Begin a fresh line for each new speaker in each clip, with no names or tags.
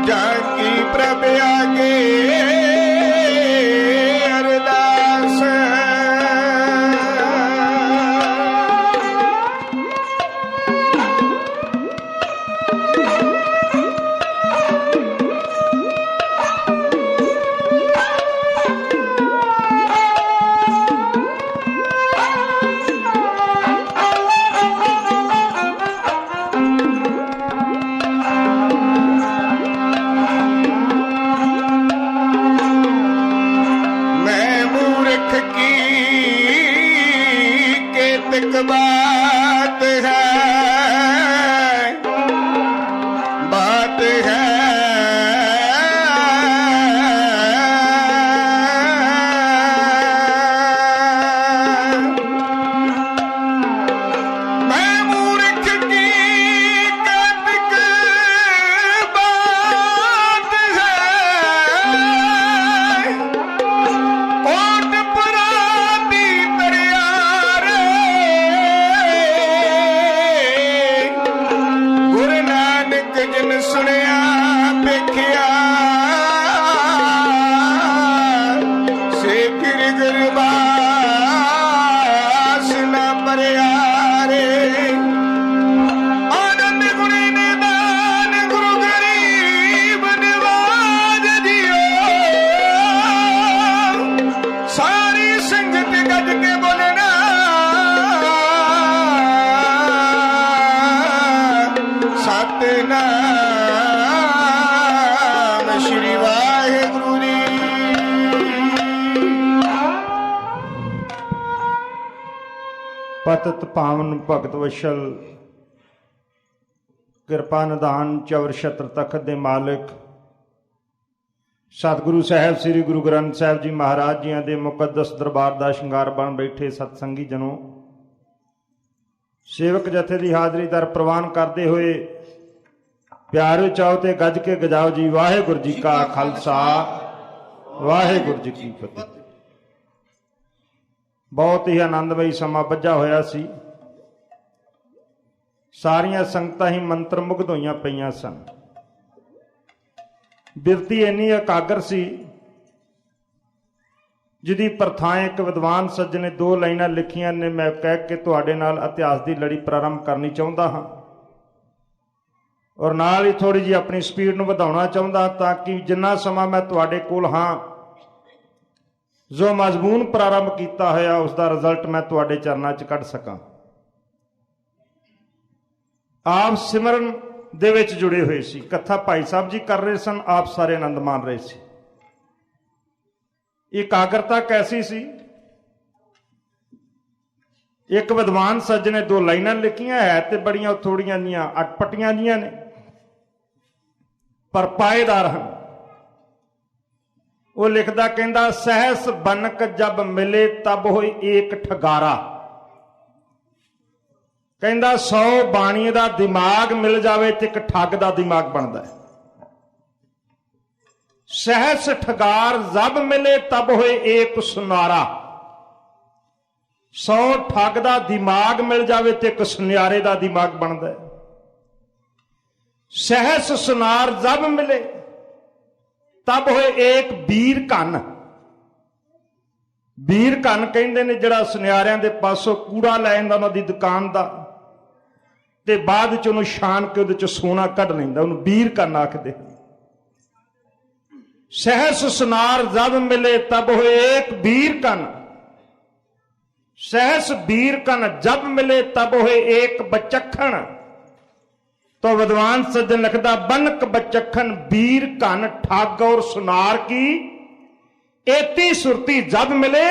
जाकी प्रभ आगे अरदास। बात है, बात है, मैं मूर्ख की कतिक बात है, कोट पुरानी दरिया जिन सुनिया देखिया से फिर गुरबास न परया रे। आनंद गुणी निदान गुरु गरीब निवाज दियो, सारी संगत गज के बोलना सतनाम श्री वाहिगुरु जी।
पतित पावन भगत वशल किरपा निधान चवर छत्र तखत दे मालिक सतगुरु साहब श्री गुरु ग्रंथ साहब जी महाराज जियां दे मुकद्दस दरबार दा शंगार बन बैठे सतसंगी जनों, सेवक जथे की हाजरी दर प्रवान करते हुए प्यारे चाहो ते गज के गजाओ जी। वाहिगुरु जी का खालसा वाहिगुरु जी की फतेह। बहुत ही आनंदमई समा बजा होया सी, सारियां संगतां ही मंत्र मुग्ध होईयां पईयां सन। बिरती इन्नी एकागर सी जिहदी प्रथाएं एक विद्वान सज्जन ने 2 लाइनां लिखियां ने, मैं कह के तुहाडे नाल इतिहास की लड़ी प्रारंभ करनी चाहुंदा हां और नाल ही थोड़ी जी अपनी स्पीड नूं वधाउणा चाहुंदा ताकि जिन्ना समा मैं तुहाडे कोल हां जो मजमून प्रारंभ किया होया उसका रिजल्ट मैं तुहाडे चरनां च कढ सकां। आप सिमरन दे विच जुड़े हुए सी, कथा भाई साहब जी कर रहे सन, आप सारे आनंद मान रहे सी। एकाग्रता कैसी सी? एक विद्वान सज्जन ने 2 लाइनां लिखियां है ते बड़ियां थोड़ियां जिहियां अटपटियां जिहियां ने पर पाएदार हैं। वो लिखदा कहंदा, सहस बनक जब मिले तब होए एक ठगारा। कहंदा 100 बाणी दा दिमाग मिल जावे ते एक ठग दा दिमाग बनदा है। सहस ठगार जब मिले तब होए एक सुनारा। 100 ठग दा दिमाग मिल जावे ते एक सुनियारे दा दिमाग बनदा है। सहस सुनार जब मिले तब होए एक वीर घन। वीर घन कहंदे ने जिहड़ा सुनियारियां दे पासों कूड़ा लै जांदा उन्हां दी दुकान दा ते बाद च उहनूं छान के उहदे च सोना कढ लैंदा, उहनूं वीर घन आखदे। सहस सुनार जब मिले तब होए एक वीर घन। सहस वीर घन जब मिले तब होए एक बचखन। तो विद्वान सज्जन लिखदा, बनक बचखन वीर घन ठग और सुनार की एती सुरती जब मिले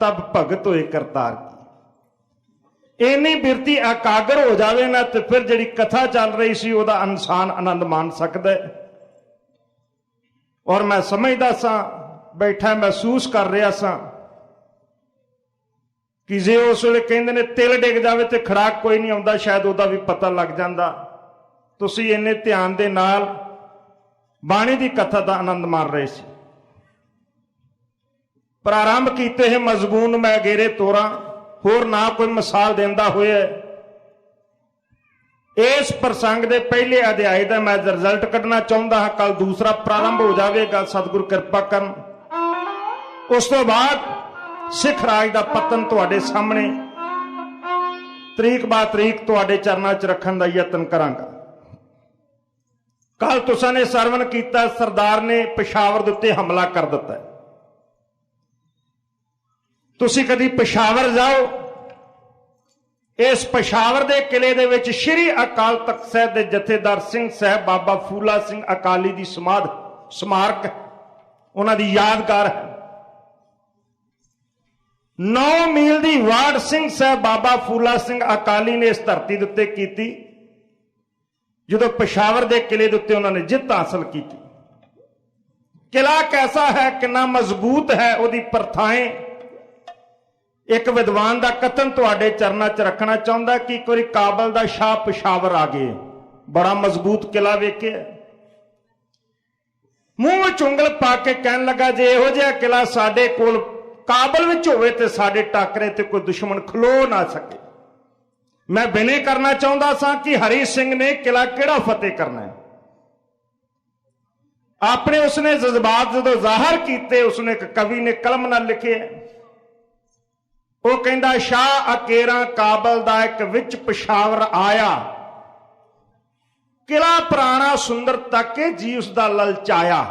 तब भगत होए करतार की। इन्नी बिरती एकागर हो जावे ना तो फिर जिहड़ी कथा चल रही सी उहदा इंसान आनंद मान सकदा है। और मैं समझदा सा, बैठा महसूस कर रहा सा कि जे उस वेले कहंदे ने तिल डिग जावे ते खड़ाक कोई नहीं आउंदा, शायद उहदा भी पता लग जांदा। तुसीं इन्ने ध्यान दे नाल बाणी दी कथा दा आनंद माण रहे सी। प्रारंभ कीते है मजमून मैं अगेरे तोरा, होर ना कोई मिसाल देंदा होया इस प्रसंग के पहले अध्याय का मैं रिजल्ट कढ़ना चाहता हाँ। कल दूसरा प्रारंभ हो जाएगा, सतगुरु कृपा करन। उस तो बाद सिख राज का पतन तुहाडे सामने तरीक बा तरीक तुहाडे चरणों च रखने का यत्न करांगा। कल तुसां ने सरवण किया सरदार ने पेशावर दे उत्ते हमला कर दिता है। तुसीं कदी पेशावर जाओ, इस पेशावर के किले दे विच श्री अकाल तख्त साहिब के जथेदार सिंह साहब बाबा फूला सिंह अकाली की स्मारक उन्हां दी यादगार है। 9 मील की वार्ड सिंह साहब बाबा फूला सिंह अकाली ने इस धरती के उत्ते कीती जो पेशावर के किले के उत्ते उन्होंने जित हासिल की। किला कैसा है, कितना मजबूत है, उसकी प्रथाएं। एक विद्वान का कथन तुहाडे चरणों च रखना चाहता कि एक बार काबल का शाह पेशावर आ गए, बड़ा मजबूत किला वेखे। मूंह विच उंगल पा के कहन लगा जे इहो जिहा किला साडे कोल काबल विच होवे ते साडे टाकरे ते कोई दुश्मन खलो ना सके। मैं विनय करना चाहता सा कि हरी सिंह ने किला किहड़ा फतेह करना है। अपने उसने जज्बात जो जाहिर किए, उसने एक कवि ने कलम नाल लिखे है। वो कहता शाह अकेरा काबल दा एक विच पेशावर आया, किला पुराना सुंदर ताके जी उसका ललचाया।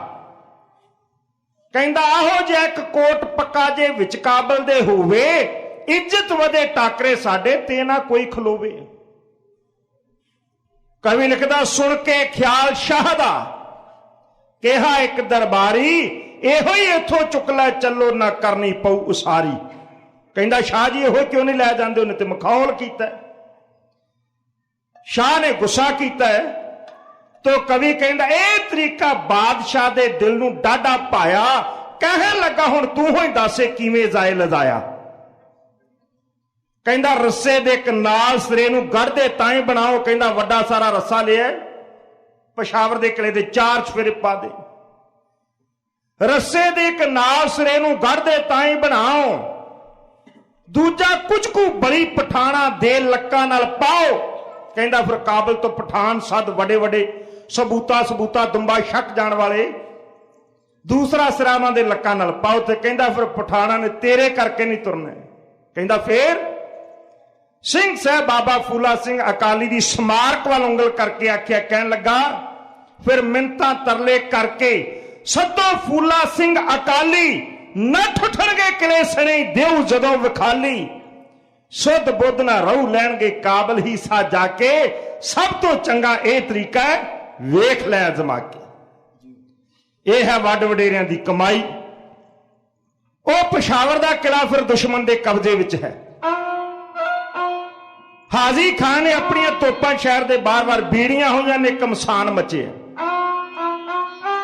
कहता आहो जे एक कोट पक्का जे विच काबल दे होवे, इज्जत वधे टाकरे साडे ते ना कोई खलोवे। कवि लिखदा सुन के ख्याल शाह दा कहा एक दरबारी, इहो ही इथों चुक लै चलो ना करनी पऊ उसारी। कहता शाह जी इहो क्यों नहीं लै जांदे, उन्हें तो मखौल कीता। शाह ने गुस्सा कीता है तो कवि कहता यह तरीका बादशाह दे दिल नूं डाढा पाया। कहन लगा हुण तू ही दसे किवें जाए लजाया। कहता रस्से दे एक नाल सिरे नूं गढ़दे ताई बनाओ। कहता वड्डा सारा रस्सा लिया, पेशावर दे किले दे 4 चफेरे पा दे। रस्से दे एक नाल सिरे नूं गढ़दे ताई बनाओ। दूजा कुछ कु बड़ी पठाना दे लक्कां नाल पाओ। कहता फिर काबल तो पठान सद वडे वडे सबूता दुंबा छक जाण वाले, दूसरा सिरा उन्हां दे लक्कां नाल पाओ। ते कहता फिर पठाना ने तेरे करके नहीं तुरना। कहता फिर सिंह साहब बाबा फूला सिंह अकाली दी स्मारक वाल उंगल करके आख्या, कहन लगा फिर मिन्नतां तरले करके सदो फूला सिंह अकाली, नठ उठणगे किले सने देव जदों विखाली। सुध बुद्ध ना रहू लैणगे काबल ही सा जाके, सब तो चंगा यह तरीका है वेख लै अजमा के। यह है वड वडेरियां दी कमाई। वह पेशावर दा किला फिर दुश्मन दे कब्जे विच है। हाजी खान ने अपनी तोपां शहर दे बार-बार बीड़ियां होईयां ने, कमसान मचे।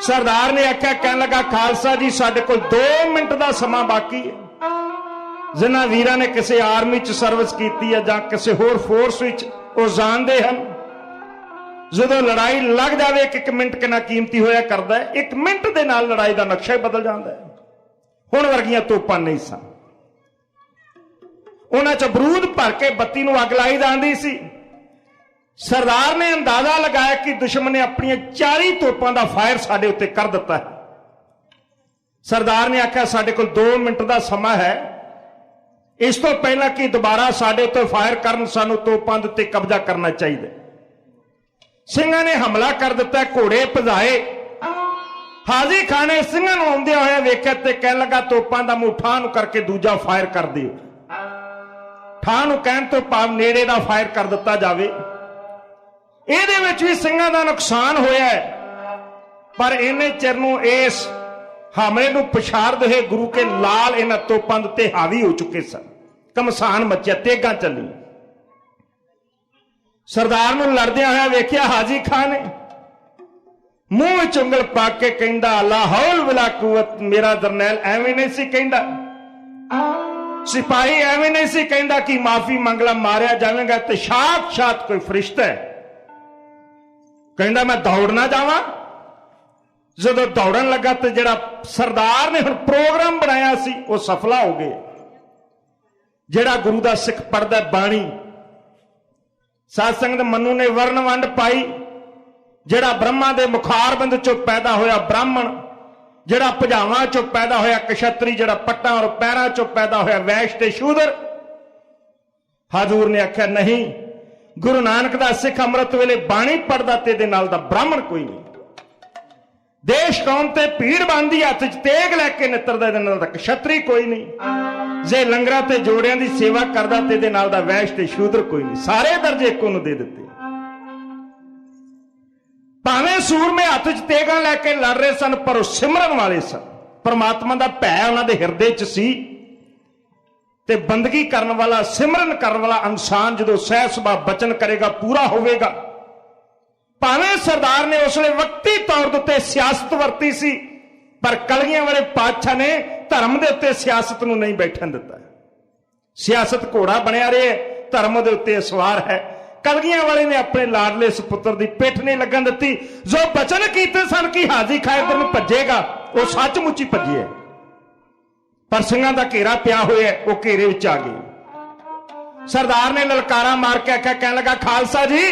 सरदार ने आख्या, कहन लगा खालसा जी साडे कोल 2 मिनट का समा बाकी है। जिन्हां वीरां ने किसी आर्मी च सर्विस की है जां किसी होर फोर्स विच, वो जानते हैं जदों लड़ाई लग जाए 1 मिनट कितना कीमती होया करता है। 1 मिनट के नाल लड़ाई का नक्शा ही बदल जाता है। हुण वर्गियां तोपां नहीं सन, उन्हां च बरूद भर के बत्ती नूं अग लाई जाती सी। सरदार ने अंदाजा लगाया कि दुश्मन ने अपनी 40 तोपां का फायर साडे उत्ते कर दिता है। सरदार ने आख्या साडे कोल 2 मिनट का समा है, इस तो पहला कि दोबारा साडे उत्ते फायर करन सानू तोपां दे उत्ते कब्जा करना चाहिए। सिंघां ने हमला कर दिता, घोड़े भजाए। हाजी खान ने सिंघां नूं आउंदे होए वेख्या ते कहन लगा तोपां दा मूंह ठाह नूं करके दूजा फायर कर दिओ। ठाह नूं कहण तो भाव नेड़े दा फायर कर दिता जावे। ਇਹਦੇ ਵਿੱਚ भी ਸਿੰਘਾਂ ਦਾ नुकसान होया है, पर इन्ने चिर नूं इस हमले नूं पछाड़दे होए गुरु के लाल इन्हां तोपां दे उत्ते हावी हो चुके सन। घमसान मचिया, तेगां चली। सरदार नूं लड़दियां होया वेख्या हाजी खान ने, मूंह विच उंगल पा के कहंदा ला हौल वला कुवत। मेरा जरनैल एवें नहीं सी कहंदा, सिपाही एवें नहीं सी कहंदा कि माफी मंगला मारिया जावेगा ते साक्षात कोई फरिश्ता है। कहंदा मैं दौड़ना जावां। जदों दौड़न लगा तो जिहड़ा सरदार ने हुण प्रोग्राम बनाया सी वो सफला हो गया। जिहड़ा गुरु दा सिख पढ़दा बाणी, साध संगत मनु ने वर्ण वंड पाई, ਜਿਹੜਾ ब्रह्मा ਦੇ मुखारबंद चों पैदा होया ब्राह्मण, ਜਿਹੜਾ ਭੁਜਾਵਾਂ चों पैदा होया कछत्री, ਜਿਹੜਾ पट्टां और पैरां चों पैदा होया वैश्य ते शूदर। हजूर ने आख्या नहीं, गुरु नानक दा सिख अमृत वेले बाणी पढ़दा तेरे नाल दा ब्राह्मण कोई नहीं। देश कौम ते भीड़ बनदी, हत्थ च तेग लैके नितरदा तेरे नाल दा कछत्री कोई नहीं। जे लंगरां ते जोड़ियां दी सेवा करदा तेरे नाल दा वैश्य ते शूदर कोई नहीं। सारे दर्जे इक्को नूं दे दित्ते। भावें सूरमे हत्थ च तेगां लैके लड़ रहे सन, पर वो सिमरन वाले सन। परमात्मा दा भै उन्हां दे हिरदे च सी, ते बंदगी करन वाला, सिमरन करन वाला इंसान जदों सह सुभा बचन करेगा पूरा होवेगा। भावें सरदार ने उसने वक्ती तौर दे उत्ते सियासत वरती सी, पर कलगियां वाले पातशाह ने धर्म दे उत्ते सियासत नूं नहीं बैठन दिता। सियासत घोड़ा बनया रहे, धर्म दे उत्ते सवार है। कलगियां वाले ने अपने लाडले सुपुत्र की पिठ नहीं लगन दी। जो बचन कीते सन कि हाजी खाए तेन भजेगा, वो सचमुच ही भजे है। पर ਸਿੰਘਾਂ ਦਾ घेरा पिया हुआ है, वो घेरे विच आ गए। सरदार ने ललकारा मार के आख्या, कहने लगा खालसा जी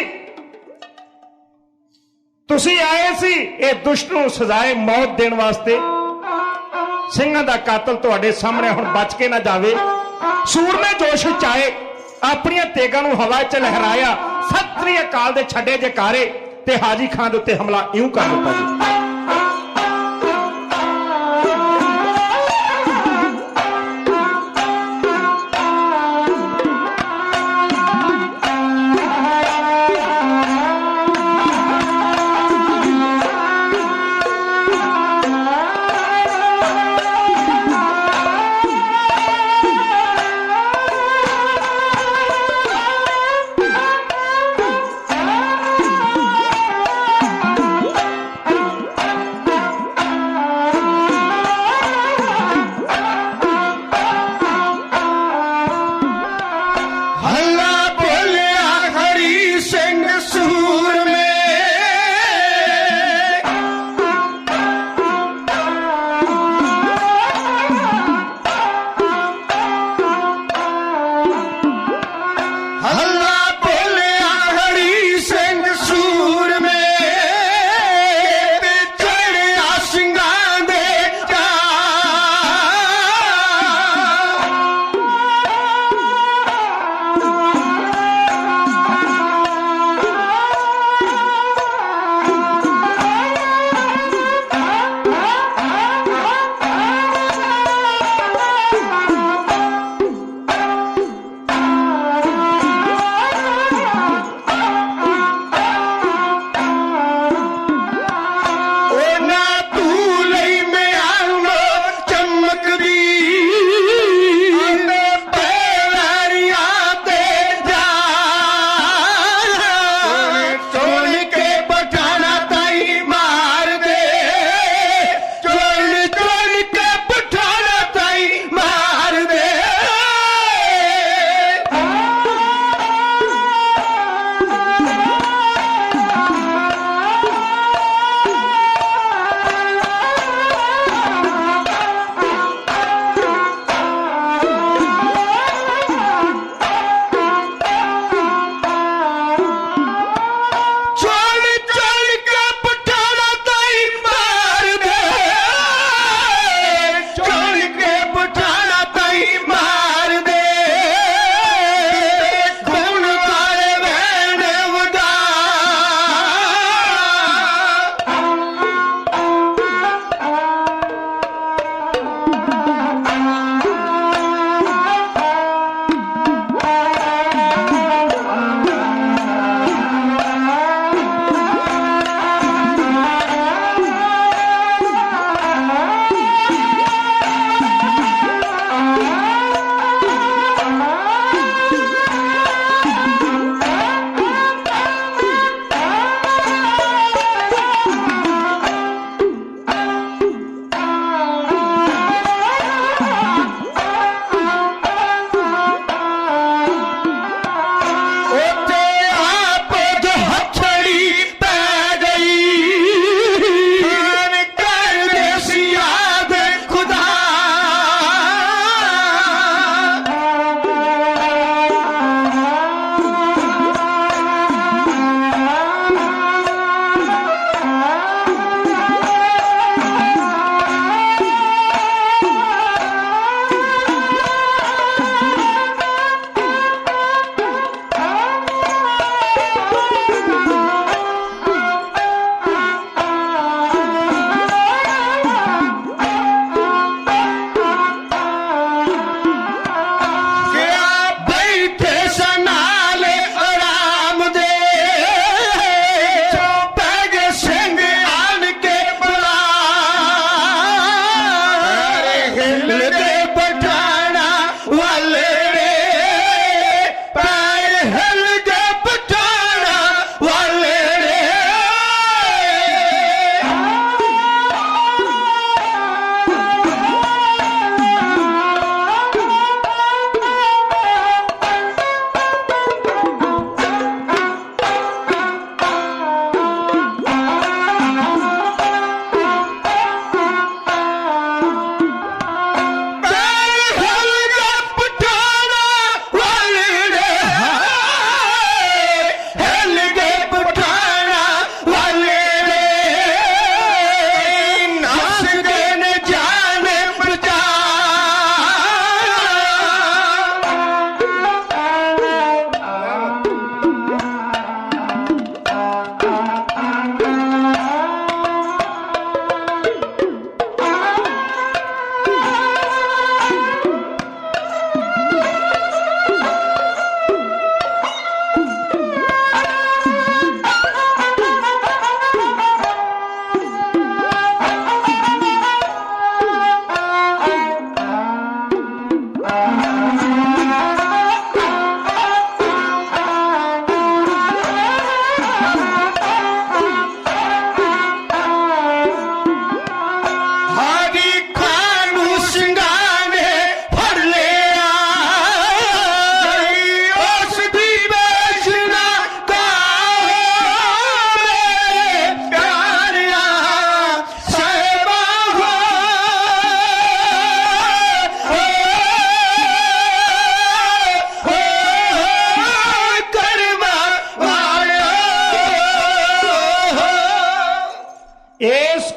तुसी आए सी ये दुष्ट नूं सजाए मौत देने वास्ते। ਸਿੰਘਾਂ ਦਾ कातल तुहाडे सामने हुण बच के ना जावे। सूर ने जोश विच आए, अपनियां तेगां नूं हवा च लहराया, सत श्री अकाल दे छड्डे जकारे ते हाजी खान दे उत्ते हमला इउं कर दित्ता जी।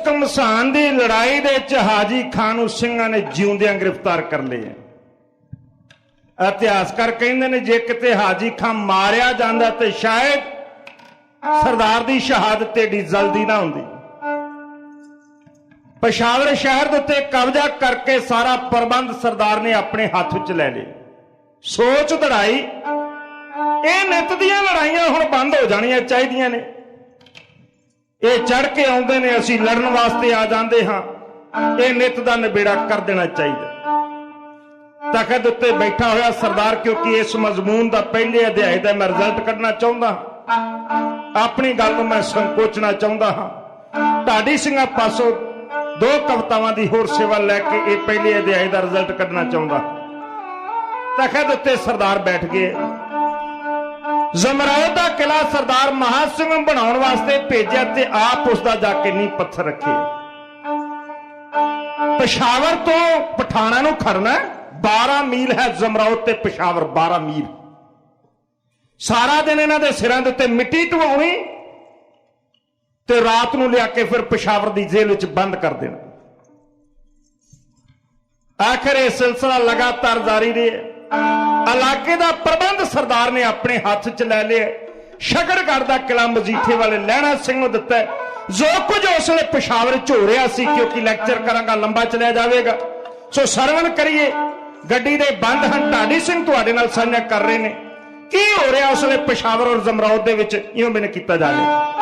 ਘਮਸਾਨ ਦੀ ਲੜਾਈ ਦੇ ਵਿੱਚ ਹਾਜੀ ਖਾਨ ਨੂੰ ਸਿੰਘਾਂ ਨੇ ਜਿਉਂਦਿਆਂ ਗ੍ਰਿਫਤਾਰ ਕਰ ਲਿਆ। ਇਤਿਹਾਸਕਾਰ ਕਹਿੰਦੇ ਨੇ ਜੇ ਕਿਤੇ ਹਾਜੀ ਖਾਨ ਮਾਰਿਆ ਜਾਂਦਾ ਤੇ ਸ਼ਾਇਦ ਸਰਦਾਰ ਦੀ ਸ਼ਹਾਦਤ ਏਡੀ ਜਲਦੀ ਨਾ ਹੁੰਦੀ। ਪਸ਼ਾਵਰ ਸ਼ਹਿਰ ਦੇ ਉੱਤੇ ਕਬਜ਼ਾ ਕਰਕੇ ਸਾਰਾ ਪ੍ਰਬੰਧ ਸਰਦਾਰ ਨੇ ਆਪਣੇ ਹੱਥ ਵਿੱਚ ਲੈ ਲਿਆ। ਸੋਚ ਦੜਾਈ ਇਹ ਨਿੱਤ ਦੀਆਂ ਲੜਾਈਆਂ ਹੁਣ ਬੰਦ ਹੋ ਜਾਣੀਆਂ ਚਾਹੀਦੀਆਂ ਨੇ। ਇਹ ਚੜ ਕੇ ਆਉਂਦੇ ਨੇ ਅਸੀਂ ਲੜਨ ਵਾਸਤੇ ਆ ਜਾਂਦੇ ਹਾਂ, ਇਹ ਨਿੱਤ ਦਾ ਨਿਬੇੜਾ ਕਰ ਦੇਣਾ ਚਾਹੀਦਾ। ਤਖਤ ਉੱਤੇ ਬੈਠਾ ਹੋਇਆ ਸਰਦਾਰ, ਕਿਉਂਕਿ ਇਸ ਮਜ਼ਮੂਨ ਦਾ ਪਹਿਲੇ ਅਧਿਆਇ ਦਾ ਮੈਂ ਰਿਜ਼ਲਟ ਕੱਢਣਾ ਚਾਹੁੰਦਾ ਹਾਂ, ਆਪਣੀ ਗੱਲ ਨੂੰ ਮੈਂ ਸੰਕੋਚਣਾ ਚਾਹੁੰਦਾ ਹਾਂ। ਢਾਡੀ ਸਿੰਘਾਂ ਪਾਸੋਂ 2 ਕਵਿਤਾਵਾਂ ਦੀ ਹੋਰ ਸੇਵਾ ਲੈ ਕੇ ਇਹ ਪਹਿਲੇ ਅਧਿਆਇ ਦਾ ਰਿਜ਼ਲਟ ਕੱਢਣਾ ਚਾਹੁੰਦਾ। ਤਖਤ ਉੱਤੇ ਸਰਦਾਰ ਬੈਠ ਗਏ। ਜ਼ਮਰਾਉਦ ਦਾ ਕਿਲਾ ਸਰਦਾਰ ਮਹਾਂ ਸਿੰਘ ਨੂੰ ਬਣਾਉਣ ਵਾਸਤੇ ਭੇਜਿਆ ਤੇ ਆਪ ਉਸ ਦਾ ਜਾ ਕੇ ਨੀਂਹ ਪੱਥਰ ਰੱਖੇ। ਪਸ਼ਾਵਰ ਤੋਂ ਪਠਾਣਾ ਨੂੰ ਖੜਨਾ 12 ਮੀਲ ਹੈ। ਜ਼ਮਰਾਉਦ ਤੇ ਪਸ਼ਾਵਰ 12 ਮੀਲ। ਸਾਰਾ ਦਿਨ ਇਹਨਾਂ ਦੇ ਸਿਰਾਂ ਦੇ ਉੱਤੇ ਮਿੱਟੀ ਢਵਾਉਣੀ ਤੇ ਰਾਤ ਨੂੰ ਲਿਆ ਕੇ ਫਿਰ ਪਸ਼ਾਵਰ ਦੀ ਜੇਲ੍ਹ ਵਿੱਚ ਬੰਦ ਕਰ ਦੇਣਾ। ਆਖਿਰ ਇਹ ਸਿਲਸਿਲਾ ਲਗਾਤਾਰ ਜਾਰੀ ਰਿਹਾ। ਇਲਾਕੇ ਦਾ ਪ੍ਰਬੰਧ ਸਰਦਾਰ ਨੇ ਆਪਣੇ ਹੱਥ 'ਚ ਲੈ ਲਿਆ। ਸ਼ਕਰਗੜ੍ਹ ਦਾ ਕਿਲਾ ਮਜੀਠੇ ਵਾਲੇ ਲਹਿਣਾ ਸਿੰਘ ਨੂੰ ਦਿੱਤਾ। ਜੋ ਕੁਝ ਉਸ ਵੇਲੇ ਪਸ਼ਾਵਰ 'ਚ ਹੋ ਰਿਹਾ ਸੀ, ਕਿਉਂਕਿ ਲੈਕਚਰ ਕਰਾਂਗਾ ਲੰਬਾ ਚਲਿਆ ਜਾਵੇਗਾ, ਸੋ ਸਰਵਣ ਕਰੀਏ। ਗੱਡੀ ਦੇ ਬੰਦ ਹਨ, ਢਾਡੀ ਸਿੰਘ ਤੁਹਾਡੇ ਨਾਲ ਸਾਂਝਾ ਕਰ ਰਹੇ ਨੇ ਕੀ ਹੋ ਰਿਹਾ ਉਸ ਵੇਲੇ ਪਸ਼ਾਵਰ ਔਰ ਜ਼ਮਰਾਉਦ ਦੇ ਵਿੱਚ। ਇਉਂ ਮੈਨੂੰ ਕੀਤਾ ਜਾਵੇ।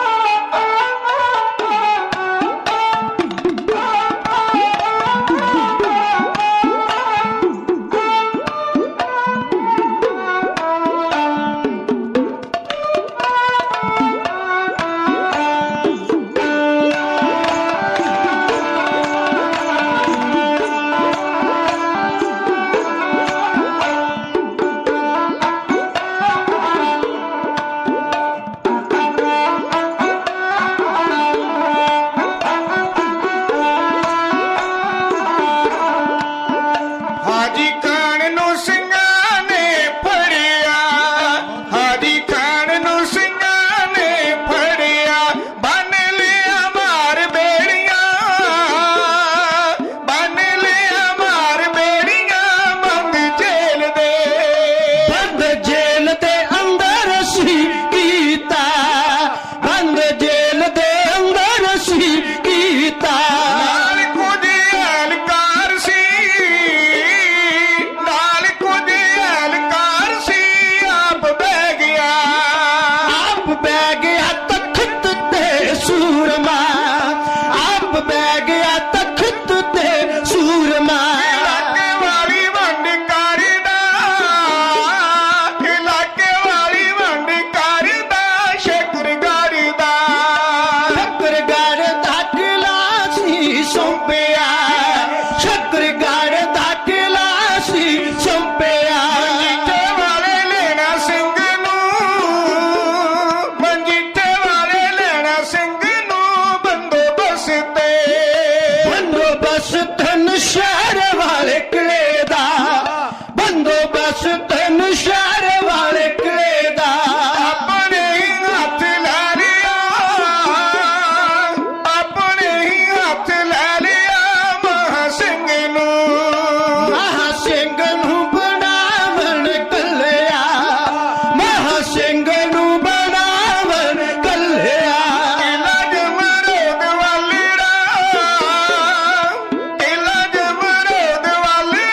ਹਾਜੀ ਖਾਨ ਨੂੰ ਸਿੰਘਾਂ ਨੇ ਫੜਿਆ, ਹਾਜੀ ਖਾਨ ਨੂੰ ਸਿੰਘਾਂ ਨੇ ਫੜਿਆ। ਬੰਨ ਲਿਆ ਮਾਰ ਬੇੜੀਆਂ, ਬੰਨ ਲਿਆ ਮਾਰ ਬੇੜੀਆਂ। ਬੰਦ ਜੇਲ੍ਹ ਦੇ,
ਬੰਦ ਜੇਲ੍ਹ ਦੇ ਅੰਦਰ ਸੀ ਕੀਤਾ, ਬੰਦ ਜੇਲ੍ਹ ਦੇ ਅੰਦਰ ਸੀ ਕੀਤਾ।
ਨਾਲ ਕੁਝ ਐਲਕਾਰ ਸੀ, ਨਾਲ ਕੁਝ ਐਲਕਾਰ ਸੀ। ਆਪ ਬਹਿ ਗਿਆ,
ਆਪ ਬਹਿ ਗਿਆ ਤਖਤ ਤੇ ਸੂਰਮਾ, ਆਪ ਬਹਿ ਗਿਆ ਤਖਤ ਤੇ ਸੂਰਮਾ।
ਇਲਾਕੇ ਵਾਲੀ ਵੰਡ ਕਰਦਾ, ਇਲਾਕੇ ਵਾਲੀ ਵੰਡ ਕਰਦਾ। ਸ਼ਕਰਗੜ੍ਹ ਦਾ,
ਸ਼ਕਰਗੜ੍ਹ ਦਾ ਕਿਲਾ ਸੀ ਸੌਂਪਿਆ, ਸ਼ਕਰਗੜ੍ਹ ਦਾ ਕਿਲਾ ਸੀ ਸੌਂਪਿਆ।
ਮਜੀਠੇ ਵਾਲੇ ਲੈਣਾ ਸਿੰਘ ਨੂੰ, ਮਜੀਠੇ ਵਾਲੇ ਲੈਣਾ ਸਿੰਘ ਨੂੰ ਬੰਦੋਬਸਤ ਤੇ।
ਬੰਦੋਬਸਤ ਨਸ਼ਹਿਰ ਵਾਲੇ ਕਿਲੇ ਦਾ, ਬੰਦੋਬਸਤ ਨਸ਼ਹਿਰ ਵਾਲੇ ਕਿਲੇ ਦਾ।
ਆਪਣੇ ਹੀ ਹੱਥ ਲੈ ਲਿਆ, ਆਪਣੇ ਹੀ ਹੱਥ ਲੈ ਲਿਆ। ਮਹਾਂ ਸਿੰਘ ਨੂੰ,
ਮਹਾਂ ਸਿੰਘ ਨੂੰ ਬਣਾਵਣ ਕੱਲਿਆ, ਮਹਾਂ ਸਿੰਘ ਨੂੰ ਬਣਾਵਣ ਕੱਲਿਆ।
ਕਿਲਾ ਜਮਰੋਦ ਵਾਲੜਾ, ਕਿਲਾ ਜਮਰੋਦ ਵਾਲੜਾ।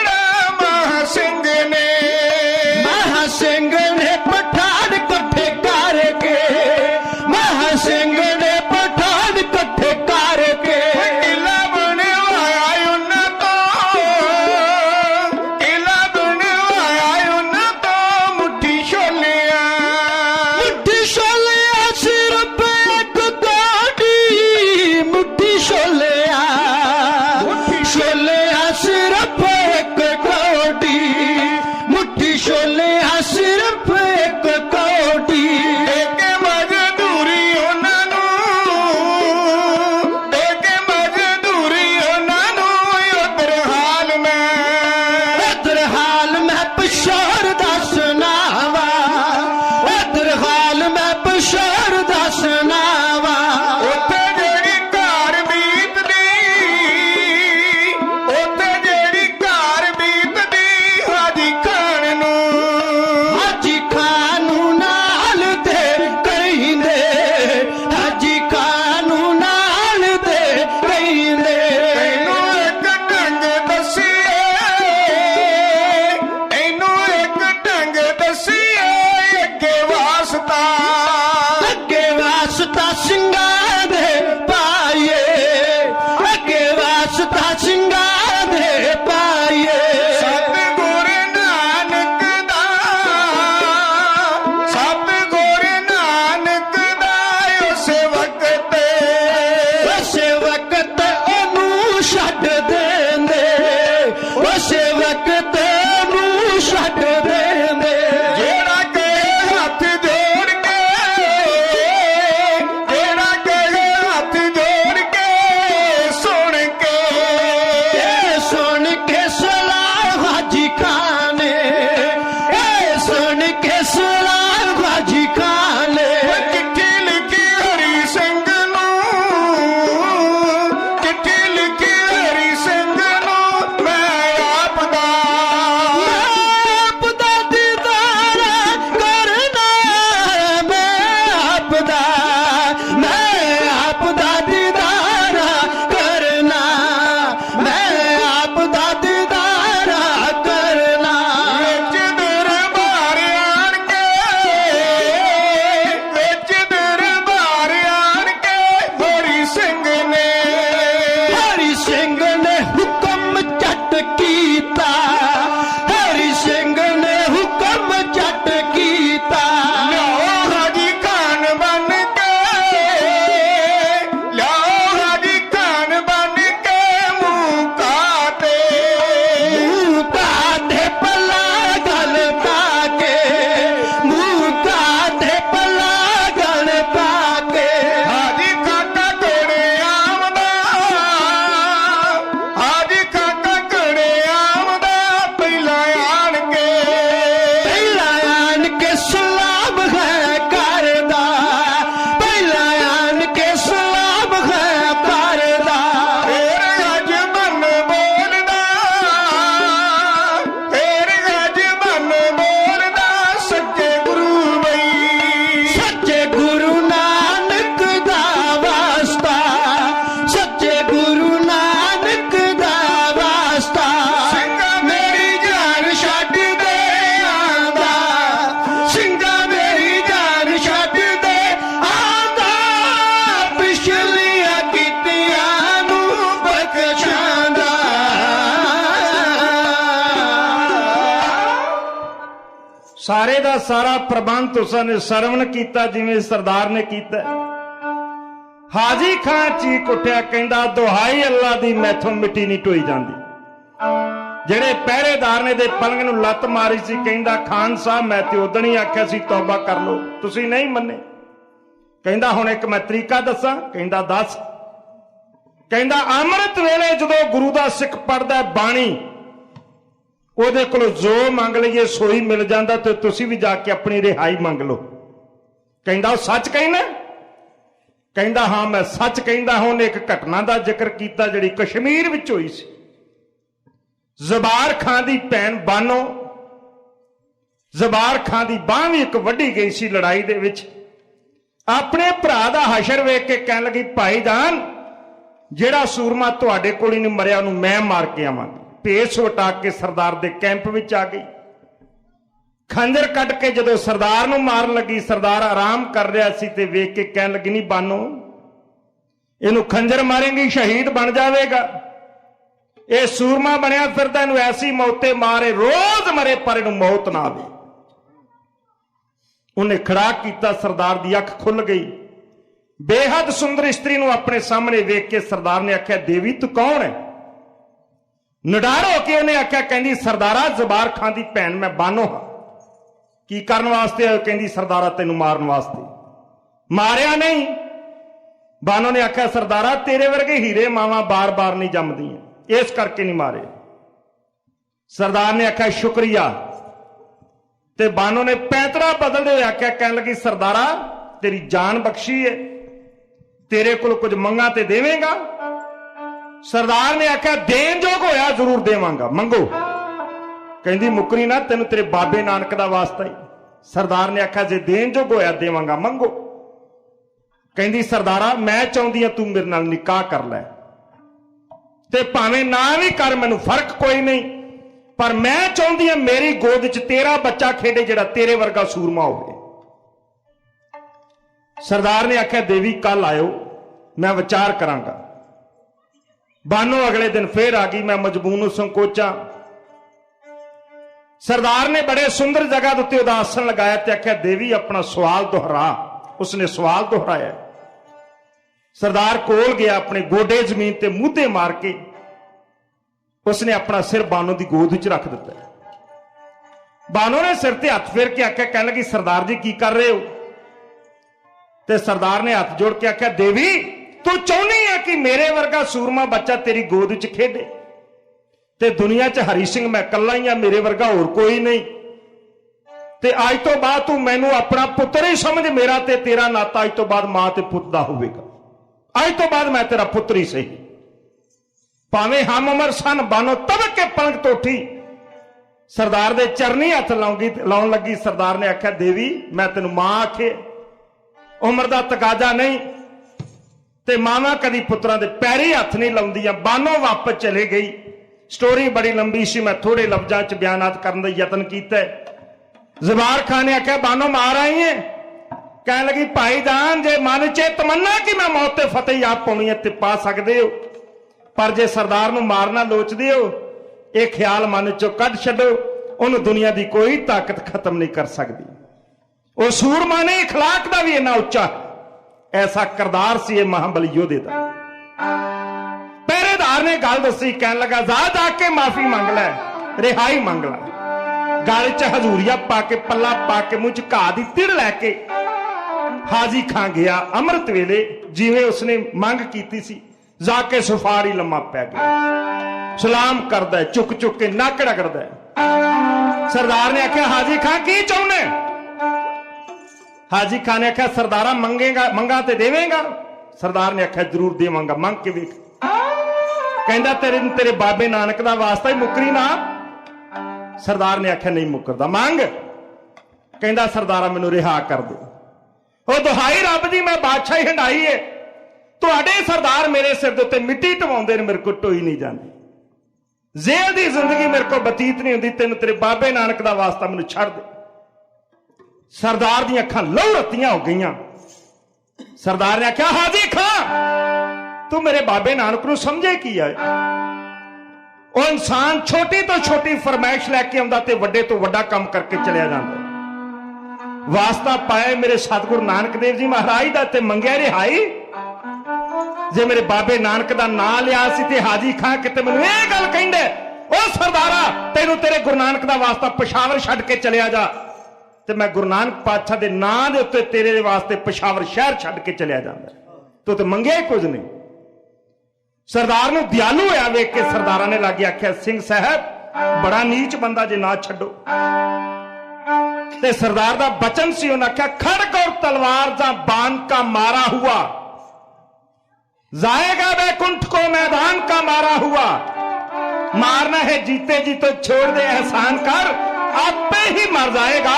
ਸਿੰਘ ਨੇ ਹੁਕਮ ਝਟ ਕੀਤਾ, ਹਰੀ ਸਿੰਘ ਨੇ ਹੁਕਮ ਝਟ ਕੀਤਾ।
ਲਿਆਓ ਹਾਜੀ ਖਾਨ ਬਣ ਕੇ, ਲਿਆਓ ਹਾਜੀ ਖਾਨ ਬਣ ਕੇ ਮੂੰਹ ਕਾਟੇ,
ਮੂੰਹ ਕਾਟੇ ਪੱਲਾ ਗਲ ਪਾ ਕੇ, ਮੂੰਹ ਕਾਟੇ ਪੱਲਾ ਗਲ ਪਾ ਕੇ।
ਹਾਜੀ ਕਾਕਾ ਘੋੜੇ ਆਮਦਾ, ਹਾਜੀ ਕਾਕਾ ਘੋੜੇ ਆਮਦਾ ਪਹਿਲਾਂ ਆਣ ਕੇ,
ਪਹਿਲਾਂ ਆਣ ਕੇ ਸਲਾਮ ਹੈ ਕਰਦਾ, ਪਹਿਲਾਂ ਆਣ ਕੇ ਸਲਾਮ ਹੈ ਕਰਦਾ।
ਫੇਰ ਅੱਜ ਮਨ ਬੋਲਦਾ, ਫੇਰ ਅੱਜ ਮਨ ਬੋਲਦਾ ਸੱਚੇ ਗੁਰੂ ਬਈ,
ਸੱਚੇ ਗੁਰੂ ਨਾਨਕ ਦਾ ਵਾਸਤਾ, ਸੱਚੇ ਗੁਰੂ ਨਾਨਕ ਦਾ ਵਾਸਤਾ।
ਸਿੰਘਾ ਮੇਰੀ ਜਾਨ ਛੱਡ ਦੇ ਆਂਦਾ, ਸਿੰਘਾ ਮੇਰੀ ਜਾਨ ਛੱਡ ਦੇ ਆਂਦਾ, ਪਿਛਲੀਆਂ ਕੀਤੀਆਂ ਨੂੰ ਬਖਸ਼ਾਂਦਾ।
ਸਾਰੇ ਦਾ ਸਾਰਾ ਪ੍ਰਬੰਧ ਤੁਸਾਂ ਨੇ ਸਰਵਣ ਕੀਤਾ ਜਿਵੇਂ ਸਰਦਾਰ ਨੇ ਕੀਤਾ। ਹਾਜੀ ਖਾਨ ਚੀਕ ਉੱਠਿਆ, ਕਹਿੰਦਾ ਦੁਹਾਈ ਅੱਲਾ ਦੀ ਮੈਥੋਂ ਮਿੱਟੀ ਨਹੀਂ ਢੋਈ ਜਾਂਦੀ। ਜਿਹੜੇ ਪਹਿਰੇਦਾਰ ਨੇ ਦੇ ਪਲੰਗ ਨੂੰ ਲੱਤ ਮਾਰੀ ਸੀ, ਕਹਿੰਦਾ ਖਾਨ ਸਾਹਿਬ ਮੈਂ ਤੇ ਉਦਣ ਹੀ ਆਖਿਆ ਸੀ ਤੌਬਾ ਕਰ ਲਓ, ਤੁਸੀਂ ਨਹੀਂ ਮੰਨੇ। ਕਹਿੰਦਾ ਹੁਣ ਇੱਕ ਮੈਂ ਤਰੀਕਾ ਦੱਸਾਂ। ਕਹਿੰਦਾ ਦੱਸ। ਕਹਿੰਦਾ ਅੰਮ੍ਰਿਤ ਵੇਲੇ ਜਦੋਂ ਗੁਰੂ ਦਾ ਸਿੱਖ ਪੜਦਾ ਬਾਣੀ, ਉਹਦੇ ਕੋਲੋਂ ਜੋ ਮੰਗ ਲਈਏ ਸੋਈ ਮਿਲ ਜਾਂਦਾ, ਤੇ ਤੁਸੀਂ ਵੀ ਜਾ ਕੇ ਆਪਣੀ ਰਿਹਾਈ ਮੰਗ ਲਓ। ਕਹਿੰਦਾ ਉਹ ਸੱਚ ਕਹਿੰਦਾ? ਕਹਿੰਦਾ ਹਾਂ ਮੈਂ ਸੱਚ ਕਹਿੰਦਾ। ਹੁਣ ਇੱਕ ਘਟਨਾ ਦਾ ਜ਼ਿਕਰ ਕੀਤਾ ਜਿਹੜੀ ਕਸ਼ਮੀਰ ਵਿੱਚ ਹੋਈ ਸੀ। ਜ਼ਬਾਰ ਖਾਂ ਦੀ ਭੈਣ ਬਾਨੋ, ਜ਼ਬਾਰ ਖਾਂ ਦੀ ਬਾਂਹ ਵੀ ਇੱਕ ਵੱਢੀ ਗਈ ਸੀ ਲੜਾਈ ਦੇ ਵਿੱਚ। ਆਪਣੇ ਭਰਾ ਦਾ ਹਸ਼ਰ ਵੇਖ ਕੇ ਕਹਿਣ ਲੱਗੀ ਭਾਈ ਜਾਨ, ਜਿਹੜਾ ਸੂਰਮਾ ਤੁਹਾਡੇ ਕੋਲ ਹੀ ਨਹੀਂ ਮਰਿਆ ਉਹਨੂੰ ਮੈਂ ਮਾਰ ਕੇ ਆਵਾਂਗੀ। ਭੇਸ ਵਟਾ ਕੇ ਸਰਦਾਰ ਦੇ ਕੈਂਪ ਵਿੱਚ ਆ ਗਈ। ਖੰਜਰ ਕੱਢ ਕੇ ਜਦੋਂ ਸਰਦਾਰ ਨੂੰ ਮਾਰਨ ਲੱਗੀ, ਸਰਦਾਰ ਆਰਾਮ ਕਰ ਰਿਹਾ ਸੀ ਤੇ ਵੇਖ ਕੇ ਕਹਿਣ ਲੱਗੀ ਨਹੀਂ ਬਾਨੋ, ਇਹਨੂੰ ਖੰਜਰ ਮਾਰੇਂਗੀ ਸ਼ਹੀਦ ਬਣ ਜਾਵੇਗਾ। ਇਹ ਸੂਰਮਾ ਬਣਿਆ ਫਿਰਦਾ, ਇਹਨੂੰ ਐਸੀ ਮੌਤੇ ਮਾਰੇ ਰੋਜ਼ ਮਰੇ ਪਰ ਇਹਨੂੰ ਮੌਤ ਨਾ ਆਵੇ। ਉਹਨੇ ਖੜਾ ਕੀਤਾ, ਸਰਦਾਰ ਦੀ ਅੱਖ ਖੁੱਲ ਗਈ। ਬੇਹੱਦ ਸੁੰਦਰ ਇਸਤਰੀ ਨੂੰ ਆਪਣੇ ਸਾਹਮਣੇ ਵੇਖ ਕੇ ਸਰਦਾਰ ਨੇ ਆਖਿਆ ਦੇਵੀ ਤੂੰ ਕੌਣ ਹੈ? ਨਿਡਰ ਹੋ ਕੇ ਉਹਨੇ ਆਖਿਆ, ਕਹਿੰਦੀ ਸਰਦਾਰਾ ਜ਼ਬਾਰ ਖਾਂ ਦੀ ਭੈਣ ਮੈਂ ਬਾਨੋ ਹਾਂ। ਕੀ ਕਰਨ ਵਾਸਤੇ ਆਇਓ? ਕਹਿੰਦੀ ਸਰਦਾਰਾ ਤੈਨੂੰ ਮਾਰਨ ਵਾਸਤੇ। ਮਾਰਿਆ ਨਹੀਂ? ਬਾਨੋ ਨੇ ਆਖਿਆ ਸਰਦਾਰਾ ਤੇਰੇ ਵਰਗੇ ਹੀਰੇ ਮਾਵਾਂ ਬਾਰ-ਬਾਰ ਨਹੀਂ ਜੰਮਦੀਆਂ, ਇਸ ਕਰਕੇ ਨਹੀਂ ਮਾਰੇ। ਸਰਦਾਰ ਨੇ ਆਖਿਆ ਸ਼ੁਕਰੀਆ। ਤੇ ਬਾਨੋ ਨੇ ਪੈਂਤੜਾ ਬਦਲਦੇ ਹੋਏ ਆਖਿਆ, ਕਹਿਣ ਲੱਗੀ ਸਰਦਾਰਾ ਤੇਰੀ ਜਾਨ ਬਖਸ਼ੀ ਹੈ, ਤੇਰੇ ਕੋਲ ਕੁਝ ਮੰਗਾ ਤੇ ਦੇਵੇਂਗਾ? ਸਰਦਾਰ ਨੇ ਆਖਿਆ ਦੇਣ ਜੋਗ ਹੋਇਆ ਜ਼ਰੂਰ ਦੇਵਾਂਗਾ, ਮੰਗੋ। ਕਹਿੰਦੀ ਮੁੱਕਰੀ ਨਾ, ਤੈਨੂੰ ਤੇਰੇ ਬਾਬੇ ਨਾਨਕ ਦਾ ਵਾਸਤਾ ਹੀ। ਸਰਦਾਰ ਨੇ ਆਖਿਆ ਜੇ ਦੇਣ ਜੋਗ ਹੋਇਆ ਦੇਵਾਂਗਾ, ਮੰਗੋ। ਕਹਿੰਦੀ ਸਰਦਾਰਾ ਮੈਂ ਚਾਹੁੰਦੀ ਹਾਂ ਤੂੰ ਮੇਰੇ ਨਾਲ ਨਿਕਾਹ ਕਰ ਲੈ, ਤੇ ਭਾਵੇਂ ਨਾ ਵੀ ਕਰ ਮੈਨੂੰ ਫਰਕ ਕੋਈ ਨਹੀਂ, ਪਰ ਮੈਂ ਚਾਹੁੰਦੀ ਹਾਂ ਮੇਰੀ ਗੋਦ 'ਚ ਤੇਰਾ ਬੱਚਾ ਖੇਡੇ ਜਿਹੜਾ ਤੇਰੇ ਵਰਗਾ ਸੂਰਮਾ ਹੋਵੇ। ਸਰਦਾਰ ਨੇ ਆਖਿਆ ਦੇਵੀ ਕੱਲ ਆਇਓ, ਮੈਂ ਵਿਚਾਰ ਕਰਾਂਗਾ। ਬਾਨੋ ਅਗਲੇ ਦਿਨ ਫੇਰ ਆ ਗਈ। ਮੈਂ ਮਜਬੂਰ ਨੂੰ ਸੰਕੋਚਾਂ। ਸਰਦਾਰ ਨੇ ਬੜੇ ਸੁੰਦਰ ਜਗ੍ਹਾ ਦੇ ਉੱਤੇ ਉਹਦਾ ਆਸਣ ਲਗਾਇਆ ਤੇ ਆਖਿਆ ਦੇਵੀ ਆਪਣਾ ਸਵਾਲ ਦੁਹਰਾ। ਉਸਨੇ ਸਵਾਲ ਦੁਹਰਾਇਆ। ਸਰਦਾਰ ਕੋਲ ਗਿਆ, ਆਪਣੇ ਗੋਡੇ ਜ਼ਮੀਨ ਤੇ ਮੂਧੇ ਮਾਰ ਕੇ ਉਸਨੇ ਆਪਣਾ ਸਿਰ ਬਾਨੋ ਦੀ ਗੋਦ ਵਿੱਚ ਰੱਖ ਦਿੱਤਾ। ਬਾਨੋ ਨੇ ਸਿਰ ਤੇ ਹੱਥ ਫੇਰ ਕੇ ਆਖਿਆ, ਕਹਿਣ ਲੱਗੀ ਸਰਦਾਰ ਜੀ ਕੀ ਕਰ ਰਹੇ ਹੋ? ਤੇ ਸਰਦਾਰ ਨੇ ਹੱਥ ਜੋੜ ਕੇ ਆਖਿਆ ਦੇਵੀ ਤੂੰ ਚਾਹੁੰਦੀ ਹੈ ਕਿ ਮੇਰੇ ਵਰਗਾ ਸੂਰਮਾ ਬੱਚਾ ਤੇਰੀ ਗੋਦ ਵਿੱਚ ਖੇਡੇ, ਤੇ ਦੁਨੀਆ 'ਚ ਹਰੀ ਸਿੰਘ ਮੈਂ ਇਕੱਲਾ ਹੀ ਆ, ਮੇਰੇ ਵਰਗਾ ਹੋਰ ਕੋਈ ਨਹੀਂ, ਤੇ ਅੱਜ ਤੋਂ ਬਾਅਦ ਤੂੰ ਮੈਨੂੰ ਆਪਣਾ ਪੁੱਤਰ ਹੀ ਸਮਝ। ਮੇਰਾ ਤੇ ਤੇਰਾ ਨਾਤਾ ਅੱਜ ਤੋਂ ਬਾਅਦ ਮਾਂ ਤੇ ਪੁੱਤ ਦਾ ਹੋਵੇਗਾ। ਅੱਜ ਤੋਂ ਬਾਅਦ ਮੈਂ ਤੇਰਾ ਪੁੱਤਰ ਹੀ ਸਹੀ। ਭਾਵੇਂ ਹਮ ਉਮਰ ਸਨ। ਬਾਨੋ ਤਬਕ ਕੇ ਪਲੰਗ ਤੋਂ ਉੱਠੀ, ਸਰਦਾਰ ਦੇ ਚਰਨੀ ਹੱਥ ਲਾਉਣ ਲੱਗੀ। ਸਰਦਾਰ ਨੇ ਆਖਿਆ ਦੇਵੀ ਮੈਂ ਤੈਨੂੰ ਮਾਂ ਆਖੇ, ਉਮਰ ਦਾ ਤਕਾਜ਼ਾ ਨਹੀਂ, ਤੇ ਮਾਵਾਂ ਕਦੀ ਪੁੱਤਰਾਂ ਦੇ ਪੈਰੀ ਹੱਥ ਨਹੀਂ ਲਾਉਂਦੀਆਂ। ਬਾਨੋ ਵਾਪਸ ਚਲੇ ਗਈ। ਸਟੋਰੀ ਬੜੀ ਲੰਬੀ ਸੀ, ਮੈਂ ਥੋੜੇ ਲਫ਼ਜ਼ਾਂ 'ਚ ਬਿਆਨਾਤ ਕਰਨ ਦਾ ਯਤਨ ਕੀਤਾ। ਜ਼ਬਾਰ ਖਾਨ ਨੇ ਆਖਿਆ ਬਾਨੋ ਮਾਰ ਆਈ ਹੈ? ਕਹਿਣ ਲੱਗੀ ਭਾਈ ਜਾਨ ਜੇ ਮਨ 'ਚ ਤਮੰਨਾ ਕਿ ਮੈਂ ਮੌਤ ਤੇ ਫਤਿਹ ਆਪ ਪਾਉਣੀ ਹੈ ਤੇ ਪਾ ਸਕਦੇ ਹੋ, पर जे सरदार नूं मारना लोचदे हो, ये ख्याल मन चों कढ छड्डो, उन्होंने दुनिया की कोई ताकत खत्म नहीं कर सकती। वो सूरमा ने इखलाक का भी इन्ना उच्चा, ऐसा करदार सी ये महाबली योधे का। पहरेदार ने गल दसी, कह लगा जा जाके माफी मंग लै, रिहाई मंग ला। गल च हजूरिया पा के, पला पा के, मुंह च घा दी तिड़ लैके हाजी खां गया। अमृत वेले जिवें उसने मंग की सी, जाके सुफारी लम्मा पै गया, सलाम करदा, चुक चुक के नक रगड़दा। सरदार ने आख्या हाजी खां की चाहुंदे? हाजी खां ने आख्या सरदारा मंगेगा, मंगा ते देवेगा? सरदार ने आख्या जरूर देवांगा, मंग के वेख। कहंदा तेरे बाबे नानक दा वास्ता ही मुकरी ना। सरदार ने आख्या नहीं मुकरदा, मंग। कहंदा सरदारा मैनू रिहा कर दे। ओ दुहाई रब दी, मैं बादशाही हंडाई है, तुहाडे सरदार मेरे सिर दे उत्ते मिट्टी ढवाउंदे ने, मेरे को टोई नहीं जाती, जेल दी जिंदगी मेरे को बतीत नहीं होंदी, तेन तेरे बाबे नानक दा वास्ता मैनू छड़ दे। सरदार दी अखां लहू रत्तियां हो गईयां। सरदार ने आख्या हाजी खां, तू मेरे बाबे नानक नूं समझे की है? वो इंसान छोटी तो छोटी फरमाइश लैके आउंदा ते वड्डे तो वड्डा काम करके चलिया जांदा। वास्ता पाया मेरे सतगुरु नानक देव जी महाराज दा ते मंगिया रिहाई। जे मेरे बाबे नानक दा नाम लिया सी ते हाजी खां किते मैनूं इह गल कहिंदे, ओ सरदारा तैनूं तेरे गुरु नानक दा वास्ता पेशावर छड्ड के चलिया जा, ते मैं गुरु नानक पातशाह दे नाम दे उत्ते तेरे वास्ते पेशावर शहर छड्ड के चलिया जांदा। तू ते मंगिया ही कुछ नहीं। सरदार नूं दयालु होया वेख के सरदारा ने लागे आख्या सिंह साहब बड़ा नीच बंदा जे ना छड्डो। ते सरदार दा बचन सी, उन्हें आख्या खड़ग और तलवार जा बाण का मारा हुआ, जाएगा बैकुंठ को मैदान का मारा हुआ, मारना है जीते जी तो छोड़ दे एहसान कर, आपे ही मर जाएगा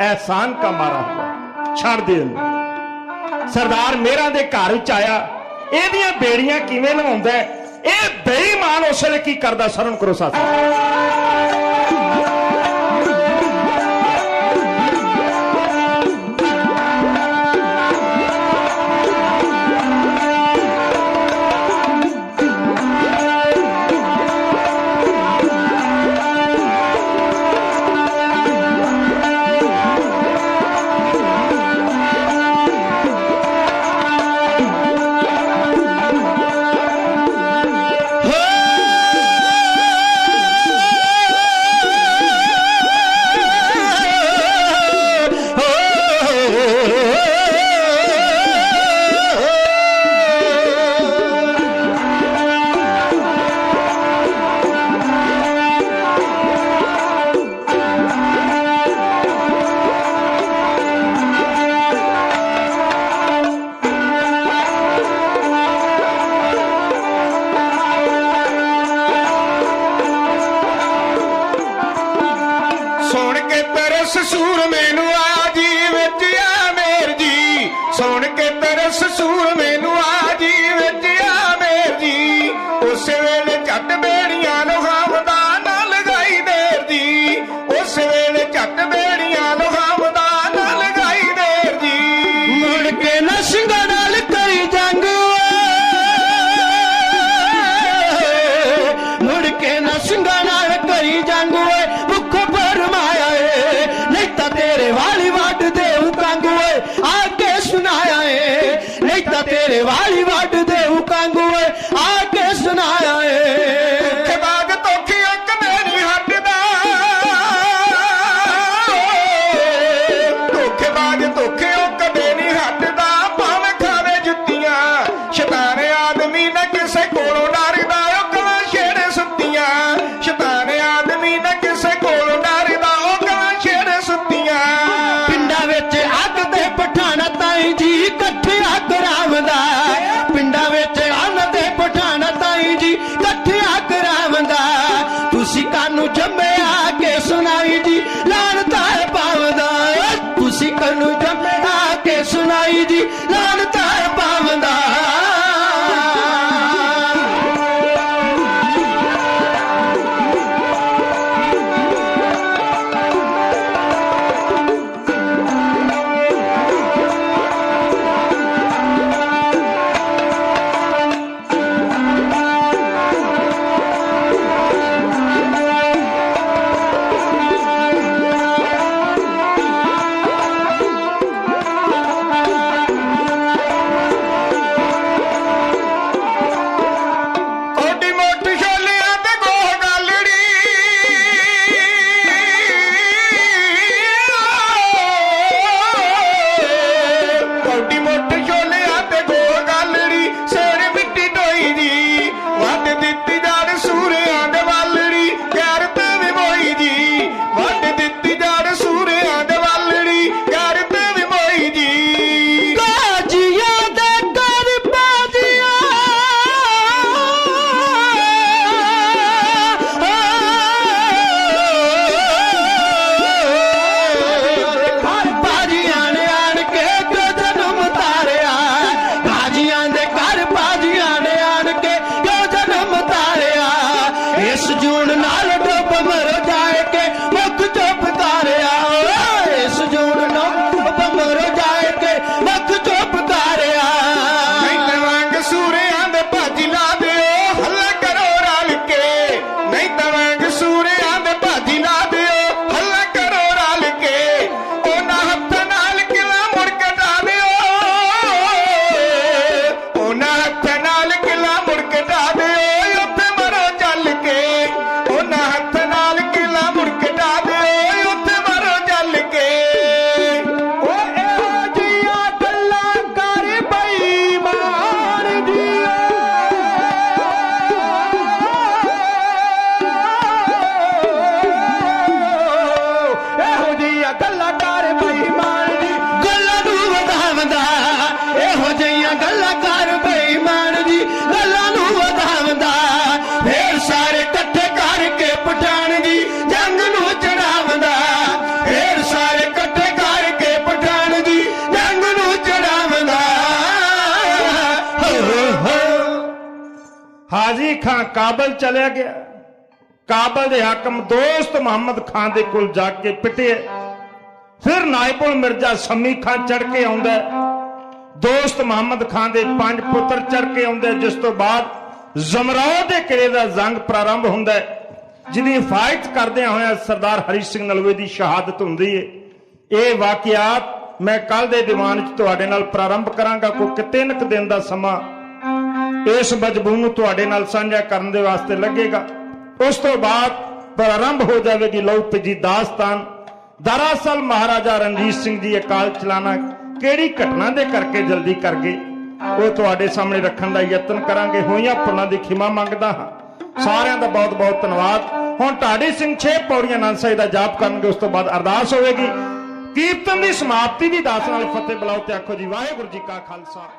एहसान का मारा हुआ, छड़ दे। सरदार मेरा दे घर च आया, एदियां बेड़ियां किवें लवाउंदा है, ये बेईमान उस वेले की करदा सरन करो साथ।
तेरे वाली वाट दे कंगू आके सुनाया है
बाग तोखी अक मेरी हटदा, धोखे बाग धोखे अक मेरी हटदा, भावें खावे जुत्तियां शैतान आदमी न किसे कोलों डरदा, ओ कला छेड़े सुत्तियां शैतान आदमी न किसे कोलों डरदा, ओ कला छेड़े सुत्तियां।
पिंडा विच अग दे पठाना ताई जी कट्ठिया करावदा, पिंडा विच अग दे पठाना ताई जी कट्ठिया करावदा, तुसी कानू जम्मिया के सुनाई जी लानता पावदा, तुसी कानू जम्मिया के सुनाई जी लानता पावदा।
ਹਾਜੀ ਖਾਂ ਕਾਬਲ ਚਲਿਆ ਗਿਆ। ਕਾਬਲ ਦੇ ਹਾਕਮ ਦੋਸਤ ਮੁਹੰਮਦ ਖਾਨ ਦੇ ਕੋਲ ਜਾ ਕੇ ਪਿੱਟਿਆ। ਫਿਰ ਨਾਇਬੁਲ ਮਿਰਜ਼ਾ ਸ਼ਮੀ ਖਾਨ ਚੜ ਕੇ ਆਉਂਦਾ। ਦੋਸਤ ਮੁਹੰਮਦ ਖਾਨ ਦੇ 5 ਪੁੱਤਰ ਚੜ ਕੇ ਆਉਂਦੇ, ਜਿਸ ਤੋਂ ਬਾਅਦ ਜ਼ਮਰਾਓ ਦੇ ਕਿਲੇ ਦਾ ਜੰਗ ਪ੍ਰਾਰੰਭ ਹੁੰਦਾ ਹੈ, ਜਿਹਦੀ ਹਿਫਾਜ਼ਤ ਕਰਦਿਆਂ ਹੋਇਆਂ ਸਰਦਾਰ ਹਰੀ ਸਿੰਘ ਨਲਵੇ ਦੀ ਸ਼ਹਾਦਤ ਹੁੰਦੀ ਹੈ। ਇਹ ਵਾਕਿਆਤ ਮੈਂ ਕੱਲ ਦੇ ਦੀਵਾਨ 'ਚ ਤੁਹਾਡੇ ਨਾਲ ਪ੍ਰਾਰੰਭ ਕਰਾਂਗਾ। ਕਿਉਂਕਿ 3 ਕੁ ਦਿਨ ਦਾ ਸਮਾਂ ਇਸ ਮਜਮੂਨ ਨੂੰ ਤੁਹਾਡੇ ਨਾਲ ਸਾਂਝਾ ਕਰਨ ਦੇ ਵਾਸਤੇ ਲੱਗੇਗਾ। ਉਸ ਤੋਂ ਬਾਅਦ ਪ੍ਰਾਰੰਭ ਹੋ ਜਾਵੇਗੀ ਲਹੂ ਭਿੱਜੀ ਦਾਸਤਾਨ। ਦਰਅਸਲ ਮਹਾਰਾਜਾ ਰਣਜੀਤ ਸਿੰਘ ਜੀ ਅਕਾਲ ਚਲਾਣਾ ਕਿਹੜੀ ਘਟਨਾ ਦੇ ਕਰਕੇ ਜਲਦੀ ਕਰ ਗਏ, ਉਹ ਤੁਹਾਡੇ ਸਾਹਮਣੇ ਰੱਖਣ ਦਾ ਯਤਨ ਕਰਾਂਗੇ। ਹੋਈਆਂ ਭੁੱਲਾਂ ਦੀ ਖਿਮਾ ਮੰਗਦਾ ਹਾਂ। ਸਾਰਿਆਂ ਦਾ ਬਹੁਤ ਬਹੁਤ ਧੰਨਵਾਦ। ਹੁਣ ਢਾਡੀ ਸਿੰਘ 6 ਪੌੜੀਆਂ ਆਨੰਦ ਸਾਹਿਬ ਦਾ ਜਾਪ ਕਰਨਗੇ, ਉਸ ਤੋਂ ਬਾਅਦ ਅਰਦਾਸ ਹੋਵੇਗੀ। ਕੀਰਤਨ ਦੀ ਸਮਾਪਤੀ ਦੀ ਦਾਸ ਨਾਲ ਫਤਿਹ ਬੁਲਾਓ ਤੇ ਆਖੋ ਜੀ ਵਾਹਿਗੁਰੂ ਜੀ ਕਾ ਖਾਲਸਾ